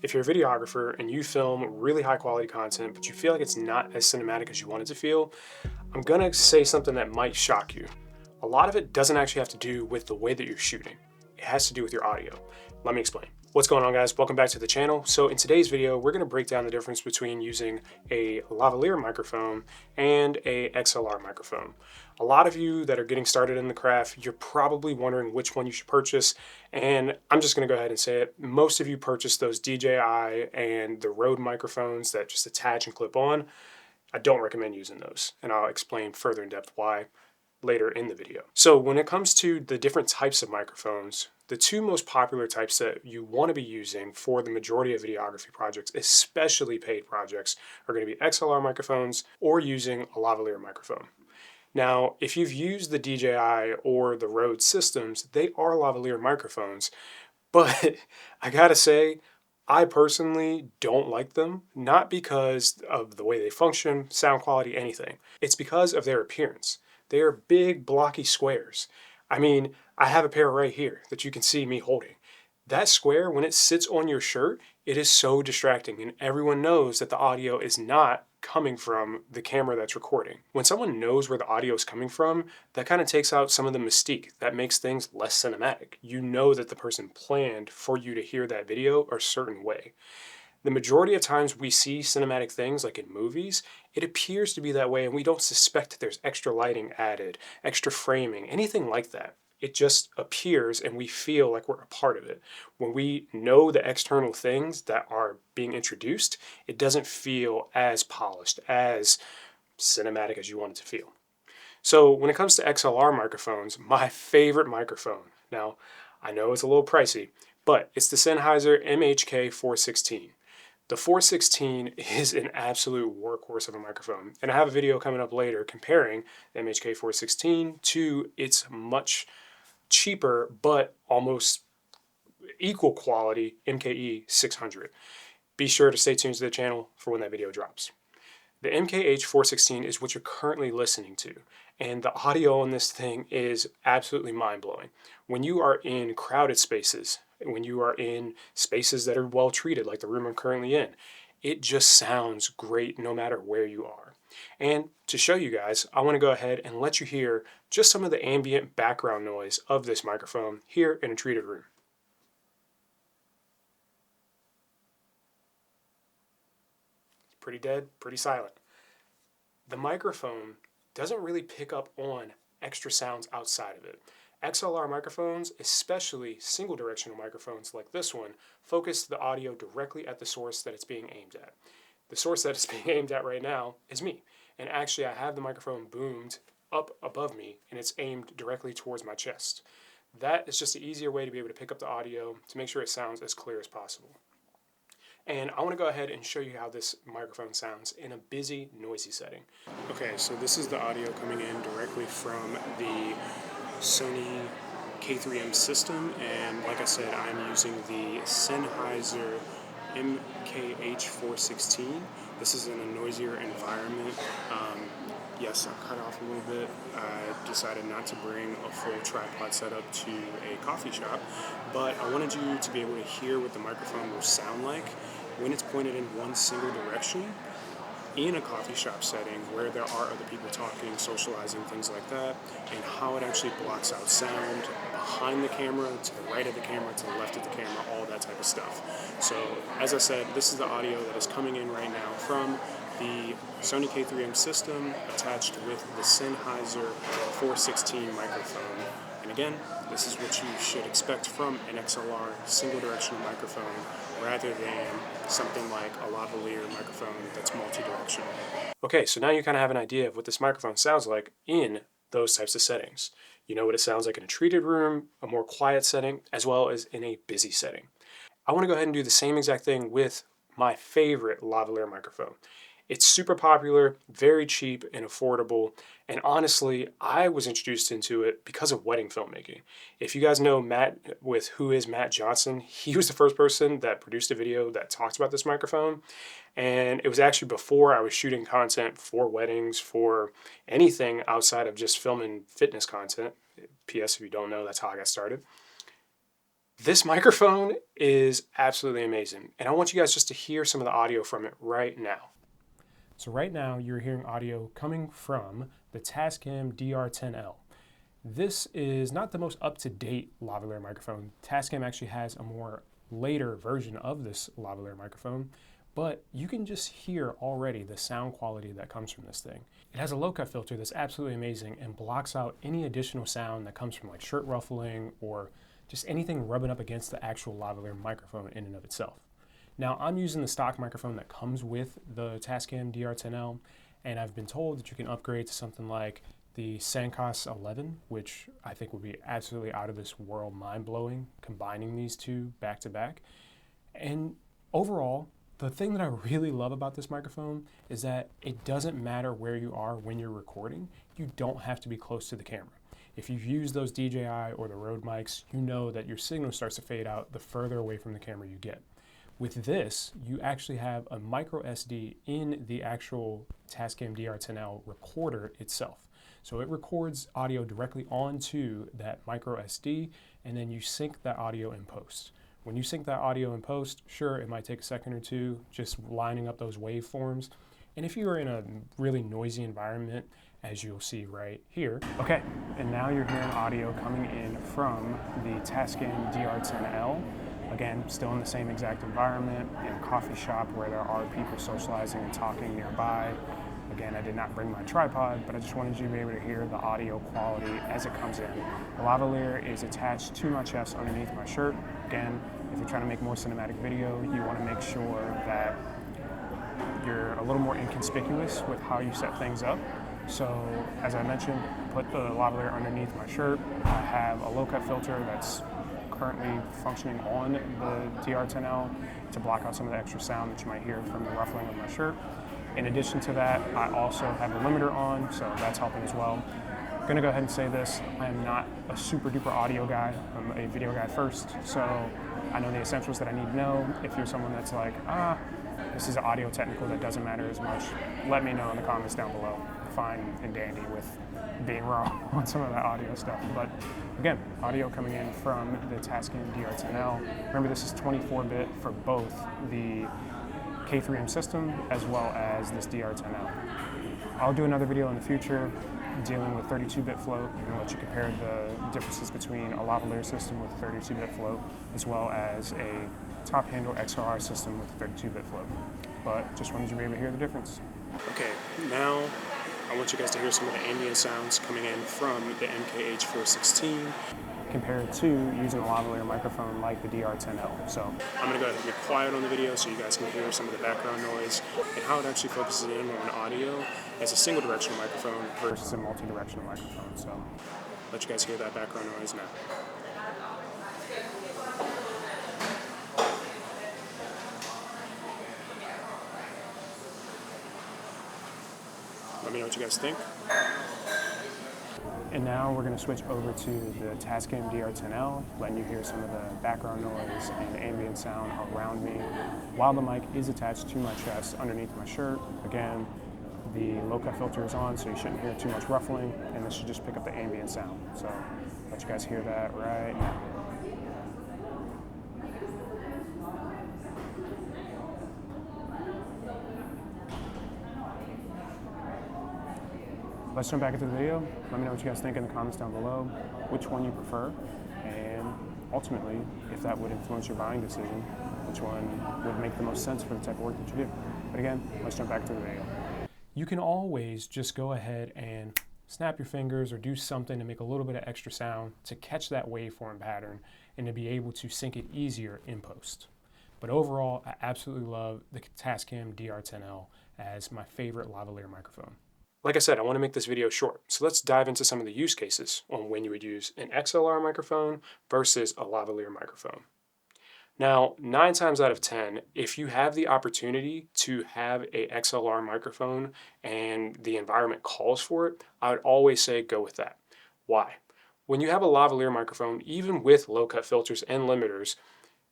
If you're a videographer and you film really high quality content, but you feel like it's not as cinematic as you want it to feel, I'm gonna say something that might shock you. A lot of it doesn't actually have to do with the way that you're shooting. It has to do with your audio. Let me explain. What's going on, guys? Welcome back to the channel. So in today's video, we're gonna break down the difference between using a lavalier microphone and a XLR microphone. A lot of you that are getting started in the craft, you're probably wondering which one you should purchase. And I'm just gonna go ahead and say it. Most of you purchase those DJI and the Rode microphones that just attach and clip on. I don't recommend using those, and I'll explain further in depth why later in the video. So when it comes to the different types of microphones, the two most popular types that you want to be using for the majority of videography projects, especially paid projects, are going to be XLR microphones or using a lavalier microphone. Now, if you've used the DJI or the Rode systems, they are lavalier microphones, but I gotta say, I personally don't like them, not because of the way they function, sound quality, anything. It's because of their appearance. They are big, blocky squares. I mean, I have a pair right here that you can see me holding. That square, when it sits on your shirt, it is so distracting, and everyone knows that the audio is not coming from the camera that's recording. When someone knows where the audio is coming from, that kind of takes out some of the mystique. That makes things less cinematic. You know that the person planned for you to hear that video a certain way. The majority of times we see cinematic things like in movies, it appears to be that way and we don't suspect that there's extra lighting added, extra framing, anything like that. It just appears and we feel like we're a part of it. When we know the external things that are being introduced, it doesn't feel as polished, as cinematic as you want it to feel. So when it comes to XLR microphones, my favorite microphone, now I know it's a little pricey, but it's the Sennheiser MHK416. The 416 is an absolute workhorse of a microphone, and I have a video coming up later comparing the MHK416 to its much cheaper but almost equal quality MKE 600. Be sure to stay tuned to the channel for when that video drops. The MKH416 is what you're currently listening to, and the audio on this thing is absolutely mind-blowing. When you are in crowded spaces, when you are in spaces that are well treated, like the room I'm currently in, it just sounds great no matter where you are. And to show you guys, I want to go ahead and let you hear just some of the ambient background noise of this microphone here in a treated room. Pretty dead, pretty silent. The microphone doesn't really pick up on extra sounds outside of it. XLR microphones, especially single directional microphones like this one, focus the audio directly at the source that it's being aimed at. The source that it's being aimed at right now is me. And actually I have the microphone boomed up above me and it's aimed directly towards my chest. That is just an easier way to be able to pick up the audio to make sure it sounds as clear as possible. And I want to go ahead and show you how this microphone sounds in a busy, noisy setting. Okay, so this is the audio coming in directly from the Sony K3M system, and like I said, I'm using the Sennheiser MKH416. This is in a noisier environment. Yes, I cut off a little bit. I decided not to bring a full tripod setup to a coffee shop, but I wanted you to be able to hear what the microphone will sound like when it's pointed in one single direction in a coffee shop setting where there are other people talking, socializing, things like that, and how it actually blocks out sound behind the camera, to the right of the camera, to the left of the camera, all that type of stuff. So, as I said, this is the audio that is coming in right now from the Sony K3M system attached with the Sennheiser 416 microphone. And again, this is what you should expect from an XLR single directional microphone rather than something like a lavalier microphone that's multi-directional. Okay, so now you kind of have an idea of what this microphone sounds like in those types of settings. You know what it sounds like in a treated room, a more quiet setting, as well as in a busy setting. I want to go ahead and do the same exact thing with my favorite lavalier microphone. It's super popular, very cheap and affordable, and honestly, I was introduced into it because of wedding filmmaking. If you guys know Matt with Who Is Matt Johnson, he was the first person that produced a video that talks about this microphone, and it was actually before I was shooting content for weddings, for anything outside of just filming fitness content. P.S. if you don't know, that's how I got started. This microphone is absolutely amazing, and I want you guys just to hear some of the audio from it right now. So right now you're hearing audio coming from the Tascam DR10L. This is not the most up-to-date lavalier microphone. Tascam actually has a more later version of this lavalier microphone, but you can just hear already the sound quality that comes from this thing. It has a low-cut filter that's absolutely amazing and blocks out any additional sound that comes from like shirt ruffling or just anything rubbing up against the actual lavalier microphone in and of itself. Now, I'm using the stock microphone that comes with the Tascam DR10L, and I've been told that you can upgrade to something like the Sancos 11, which I think would be absolutely out of this world mind-blowing, combining these two back to back. And overall, the thing that I really love about this microphone is that it doesn't matter where you are when you're recording. You don't have to be close to the camera. If you've used those DJI or the Rode mics, you know that your signal starts to fade out the further away from the camera you get. With this, you actually have a micro SD in the actual Tascam DR10L recorder itself. So it records audio directly onto that micro SD, and then you sync that audio in post. When you sync that audio in post, sure, it might take a second or two, just lining up those waveforms. And if you are in a really noisy environment, as you'll see right here. Okay, and now you're hearing audio coming in from the Tascam DR10L. Again, still in the same exact environment, in a coffee shop where there are people socializing and talking nearby. Again, I did not bring my tripod, but I just wanted you to be able to hear the audio quality as it comes in. The lavalier is attached to my chest underneath my shirt. Again, if you're trying to make more cinematic video, you want to make sure that you're a little more inconspicuous with how you set things up. So, as I mentioned, put the lavalier underneath my shirt. I have a low-cut filter that's currently functioning on the DR10L to block out some of the extra sound that you might hear from the ruffling of my shirt. In addition to that, I also have a limiter on, so that's helping as well. I'm gonna go ahead and say this, I am not a super duper audio guy, I'm a video guy first, so I know the essentials that I need to know. If you're someone that's like, this is audio technical that doesn't matter as much, let me know in the comments down below. Fine and dandy with being wrong on some of that audio stuff. But again, audio coming in from the Tascam DR10L. Remember, this is 24-bit for both the K3M system as well as this DR10L. I'll do another video in the future dealing with 32-bit float and let you compare the differences between a lavalier system with 32-bit float as well as a top handle XLR system with 32-bit float. But just wanted you to be able to hear the difference. Okay, now I want you guys to hear some of the ambient sounds coming in from the MKH416 compared to using a lavalier microphone like the DR10L. So I'm going to go ahead and get quiet on the video so you guys can hear some of the background noise and how it actually focuses in on audio as a single directional microphone versus a multi-directional microphone. So let you guys hear that background noise now. Let me know what you guys think. And now we're going to switch over to the Tascam DR10L, letting you hear some of the background noise and ambient sound around me while the mic is attached to my chest underneath my shirt. Again, the low-cut filter is on, so you shouldn't hear too much ruffling, and this should just pick up the ambient sound. So let you guys hear that right now. Let's jump back into the video. Let me know what you guys think in the comments down below, which one you prefer, and ultimately, if that would influence your buying decision, which one would make the most sense for the type of work that you do. But again, let's jump back to the video. You can always just go ahead and snap your fingers or do something to make a little bit of extra sound to catch that waveform pattern and to be able to sync it easier in post. But overall, I absolutely love the Tascam DR10L as my favorite lavalier microphone. Like I said, I want to make this video short, so let's dive into some of the use cases on when you would use an XLR microphone versus a lavalier microphone. Now, 9 times out of 10, if you have the opportunity to have a XLR microphone and the environment calls for it, I would always say go with that. Why? When you have a lavalier microphone, even with low-cut filters and limiters,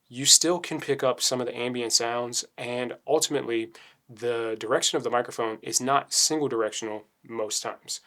you still can pick up some of the ambient sounds, and ultimately, the direction of the microphone is not single directional most times.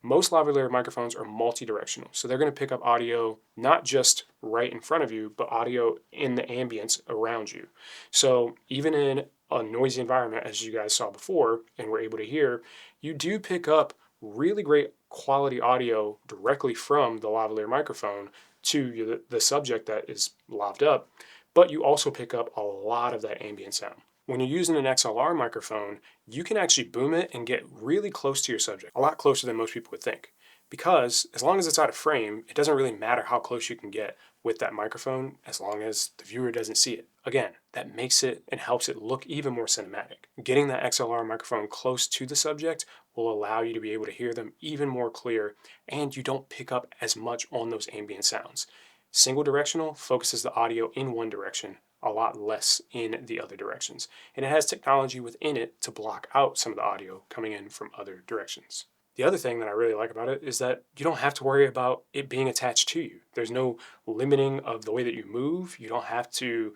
Most lavalier microphones are multi-directional, so they're going to pick up audio not just right in front of you, but audio in the ambience around you. So even in a noisy environment, as you guys saw before and were able to hear, you do pick up really great quality audio directly from the lavalier microphone to the subject that is laved up, but you also pick up a lot of that ambient sound. When you're using an XLR microphone, you can actually boom it and get really close to your subject, a lot closer than most people would think. Because as long as it's out of frame, it doesn't really matter how close you can get with that microphone as long as the viewer doesn't see it. Again, that makes it and helps it look even more cinematic. Getting that XLR microphone close to the subject will allow you to be able to hear them even more clear, and you don't pick up as much on those ambient sounds. Single directional focuses the audio in one direction, a lot less in the other directions. And it has technology within it to block out some of the audio coming in from other directions. The other thing that I really like about it is that you don't have to worry about it being attached to you. There's no limiting of the way that you move. You don't have to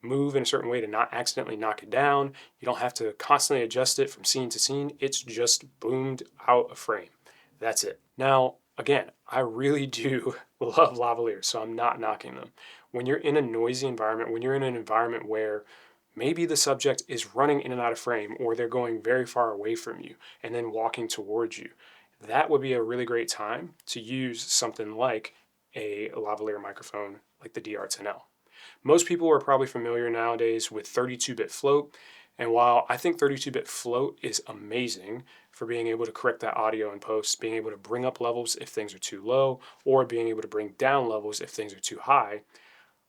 move in a certain way to not accidentally knock it down. You don't have to constantly adjust it from scene to scene. It's just boomed out of frame. That's it. Now, again, I really do love lavaliers, so I'm not knocking them. When you're in a noisy environment, when you're in an environment where maybe the subject is running in and out of frame, or they're going very far away from you and then walking towards you, that would be a really great time to use something like a lavalier microphone like the DR10L. Most people are probably familiar nowadays with 32-bit float, and while I think 32-bit float is amazing for being able to correct that audio in post, being able to bring up levels if things are too low, or being able to bring down levels if things are too high,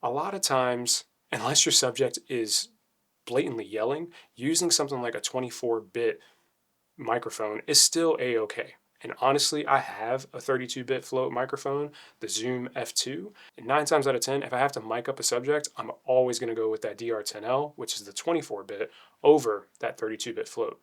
a lot of times, unless your subject is blatantly yelling, using something like a 24-bit microphone is still a-okay. And honestly, I have a 32-bit float microphone, the Zoom F2. And 9 times out of 10, if I have to mic up a subject, I'm always going to go with that DR10L, which is the 24-bit, over that 32-bit float.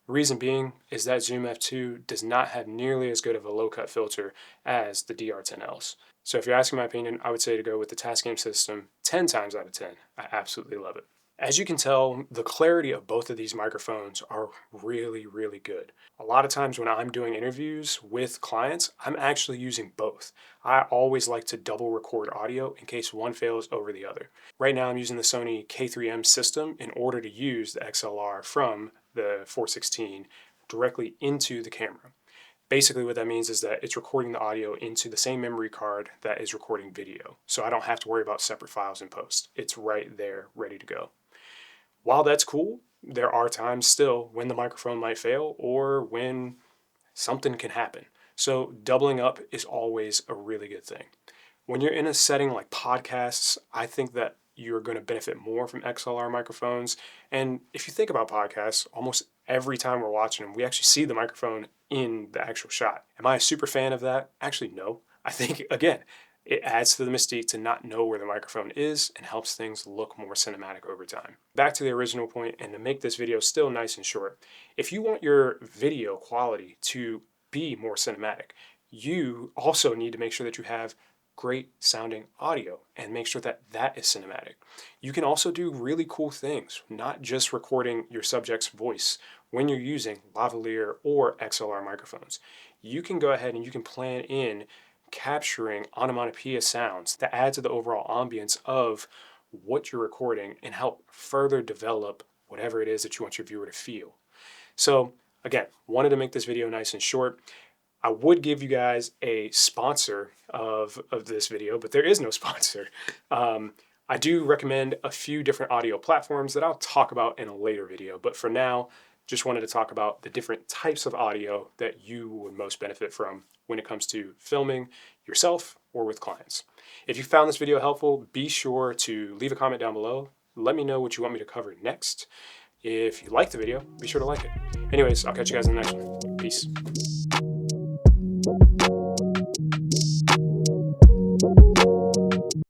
Reason being is that Zoom F2 does not have nearly as good of a low-cut filter as the DR10Ls. So if you're asking my opinion, I would say to go with the Tascam system 10 times out of 10. I absolutely love it. As you can tell, the clarity of both of these microphones are really, really good. A lot of times when I'm doing interviews with clients, I'm actually using both. I always like to double record audio in case one fails over the other. Right now I'm using the Sony K3M system in order to use the XLR from the 416 directly into the camera. Basically what that means is that it's recording the audio into the same memory card that is recording video. So I don't have to worry about separate files in post. It's right there, ready to go. While that's cool, there are times still when the microphone might fail or when something can happen. So doubling up is always a really good thing. When you're in a setting like podcasts, I think that you're going to benefit more from XLR microphones. And if you think about podcasts, almost every time we're watching them, we actually see the microphone in the actual shot. Am I a super fan of that? Actually, no. I think, again, it adds to the mystique to not know where the microphone is and helps things look more cinematic over time. Back to the original point, and to make this video still nice and short, if you want your video quality to be more cinematic, you also need to make sure that you have great sounding audio and make sure that that is cinematic. You can also do really cool things, not just recording your subject's voice when you're using lavalier or XLR microphones. You can go ahead and you can plan in capturing onomatopoeia sounds that add to the overall ambience of what you're recording and help further develop whatever it is that you want your viewer to feel. So again, wanted to make this video nice and short. I would give you guys a sponsor of this video, but there is no sponsor. I do recommend a few different audio platforms that I'll talk about in a later video, but for now, just wanted to talk about the different types of audio that you would most benefit from when it comes to filming yourself or with clients. If you found this video helpful, be sure to leave a comment down below. Let me know what you want me to cover next. If you liked the video, be sure to like it. Anyways, I'll catch you guys in the next one. Peace.